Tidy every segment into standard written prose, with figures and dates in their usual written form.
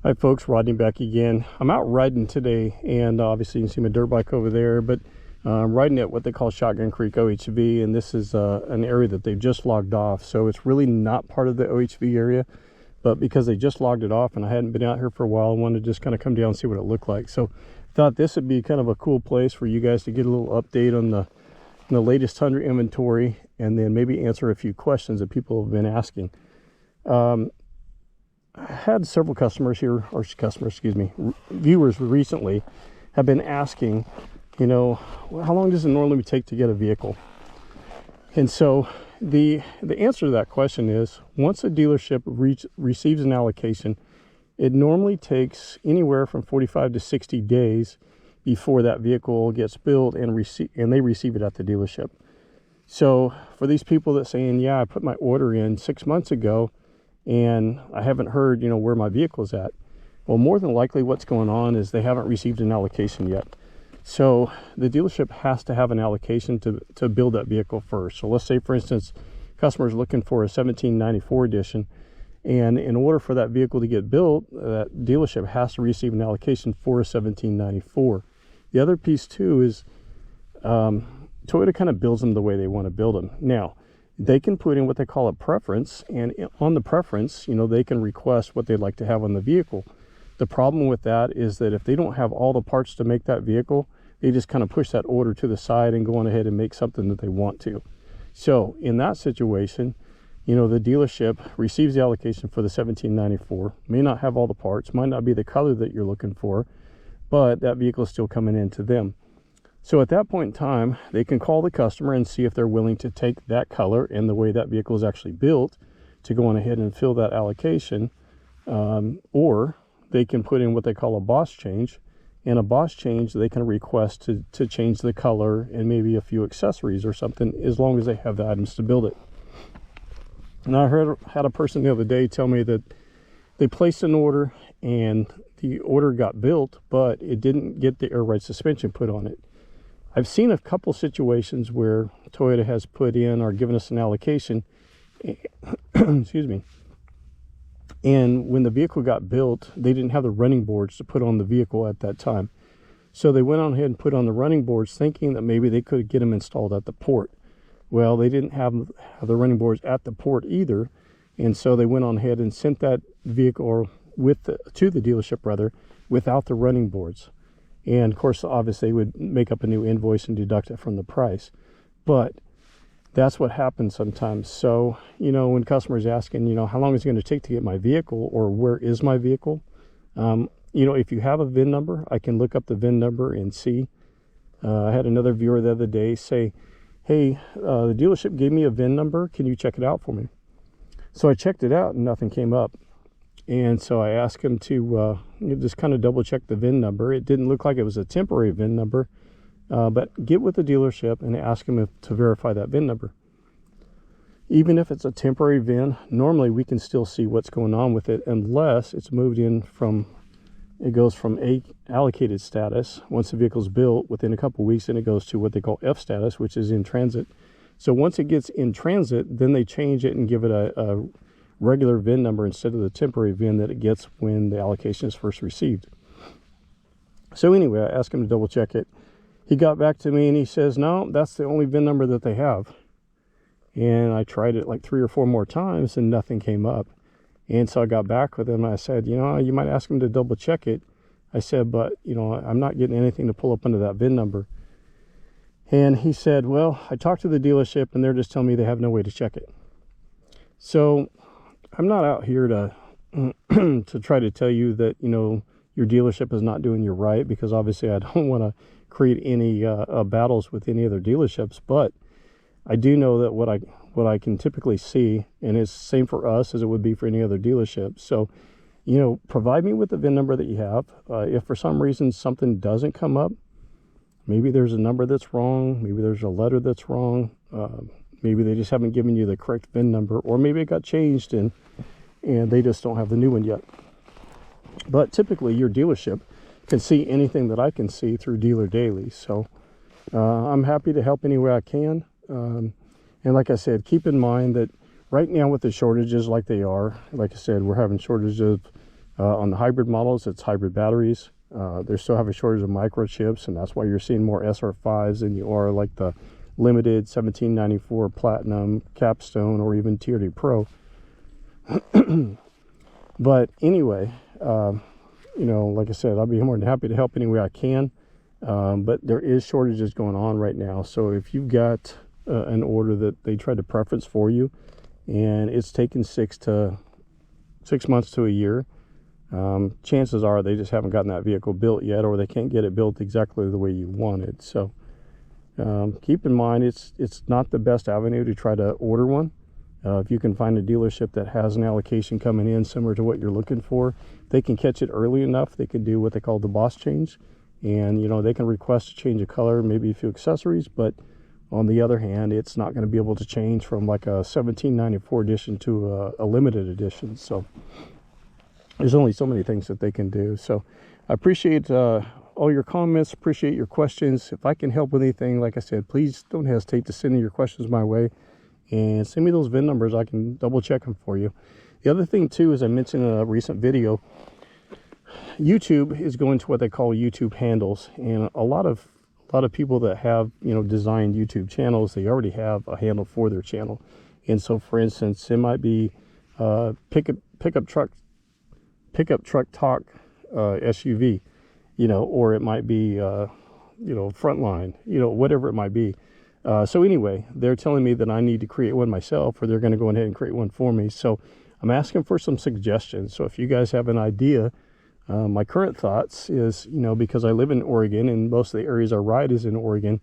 Hi folks, Rodney back again. I'm out riding today, and obviously you can see my dirt bike over there, but I'm riding at what they call Shotgun Creek OHV, and this is an area that they've just logged off, so it's really not part of the OHV area, but because they just logged it off and I hadn't been out here for a while, I wanted to just kind of come down and see what it looked like. So thought this would be kind of a cool place for you guys to get a little update on the latest Tundra inventory, and then maybe answer a few questions that people have been asking. I had several customers here, or customers, excuse me, viewers recently have been asking, you know, how long does it normally take to get a vehicle? And so the answer to that question is, once a dealership receives an allocation, it normally takes anywhere from 45 to 60 days before that vehicle gets built and they receive it at the dealership. So for these people that saying, yeah, I put my order in 6 months ago and I haven't heard, you know, where my vehicle's at. Well, more than likely what's going on is they haven't received an allocation yet. So the dealership has to have an allocation to build that vehicle first. So let's say, for instance, customers looking for a 1794 edition, and in order for that vehicle to get built, that dealership has to receive an allocation for a 1794. The other piece too is Toyota kind of builds them the way they want to build them. Now, they can put in what they call a preference, and on the preference, you know, they can request what they'd like to have on the vehicle. The problem with that is that if they don't have all the parts to make that vehicle, they just kind of push that order to the side and go on ahead and make something that they want to. So in that situation, you know, the dealership receives the allocation for the 1794, may not have all the parts, might not be the color that you're looking for, but that vehicle is still coming into them. So at that point in time, they can call the customer and see if they're willing to take that color and the way that vehicle is actually built to go on ahead and fill that allocation, or they can put in what they call a boss change. And a boss change, they can request to change the color and maybe a few accessories or something, as long as they have the items to build it. And I had a person the other day tell me that they placed an order and the order got built, but it didn't get the air ride suspension put on it. I've seen a couple situations where Toyota has put in or given us an allocation, excuse me, and when the vehicle got built, they didn't have the running boards to put on the vehicle at that time. So they went on ahead and put on the running boards thinking that maybe they could get them installed at the port. Well, they didn't have the running boards at the port either, and so they went on ahead and sent that vehicle to the dealership rather, without the running boards. And of course, obviously, they would make up a new invoice and deduct it from the price. But that's what happens sometimes. So, you know, when customers asking, you know, how long is it going to take to get my vehicle, or where is my vehicle? You know, if you have a VIN number, I can look up the VIN number and see. I had another viewer the other day say, hey, the dealership gave me a VIN number. Can you check it out for me? So I checked it out and nothing came up. And so I asked him to just kind of double check the VIN number. It didn't look like it was a temporary VIN number, but get with the dealership and ask them to verify that VIN number. Even if it's a temporary VIN, normally we can still see what's going on with it, unless it's moved in from, it goes from A, allocated status, once the vehicle's built, within a couple weeks, and it goes to what they call F status, which is in transit. So once it gets in transit, then they change it and give it a regular VIN number instead of the temporary VIN that it gets when the allocation is first received. So anyway, I asked him to double check it. He got back to me and he says, no, that's the only VIN number that they have. And I tried it like 3 or 4 more times and nothing came up. And so I got back with him and I said, you know, you might ask him to double check it. I said, but you know, I'm not getting anything to pull up under that VIN number. And he said, well, I talked to the dealership and they're just telling me they have no way to check it. So I'm not out here to to try to tell you that, you know, your dealership is not doing you right, because obviously I don't want to create any battles with any other dealerships. But I do know that what I can typically see, and it's the same for us as it would be for any other dealership. So, you know, provide me with the VIN number that you have. If for some reason something doesn't come up, maybe there's a number that's wrong, maybe there's a letter that's wrong, maybe they just haven't given you the correct VIN number, or maybe it got changed and they just don't have the new one yet. But typically your dealership can see anything that I can see through Dealer Daily. So I'm happy to help any way I can. And like I said, keep in mind that right now with the shortages like they are, like I said, we're having shortages of On the hybrid models, it's hybrid batteries. They still have a shortage of microchips, and that's why you're seeing more SR5s than you are like the limited 1794 Platinum, Capstone, or even TRD Pro. But anyway, you know, like I said, I'll be more than happy to help any way I can. But there is shortages going on right now. So if you've got an order that they tried to preference for you, and it's taken 6 months to a year, chances are they just haven't gotten that vehicle built yet, or they can't get it built exactly the way you want it. So keep in mind, it's not the best avenue to try to order one. If you can find a dealership that has an allocation coming in similar to what you're looking for, they can catch it early enough. They can do what they call the boss change, and you know, they can request a change of color, maybe a few accessories. But on the other hand, it's not going to be able to change from like a 1794 edition to a limited edition. So there's only so many things that they can do. So I appreciate all your comments, appreciate your questions. If I can help with anything, like I said, please don't hesitate to send your questions my way, and send me those VIN numbers. I can double check them for you. The other thing too, as I mentioned in a recent video, YouTube is going to what they call YouTube handles, and a lot of people that have, you know, designed YouTube channels, they already have a handle for their channel. And so, for instance, it might be pickup truck talk SUV, you know, or it might be you know, Frontline, you know, whatever it might be. So anyway, they're telling me that I need to create one myself, or they're going to go ahead and create one for me. So I'm asking for some suggestions. So if you guys have an idea, my current thoughts is, you know, because I live in Oregon and most of the areas I ride is in Oregon,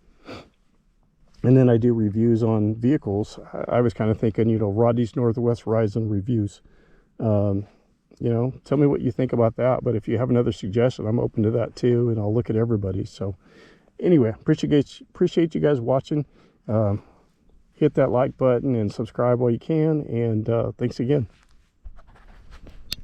and then I do reviews on vehicles, I was kind of thinking, you know, Rodney's Northwest Rides and Reviews. You know, tell me what you think about that. But if you have another suggestion, I'm open to that too, and I'll look at everybody. So anyway, appreciate you guys watching. Hit that like button and subscribe while you can, and thanks again.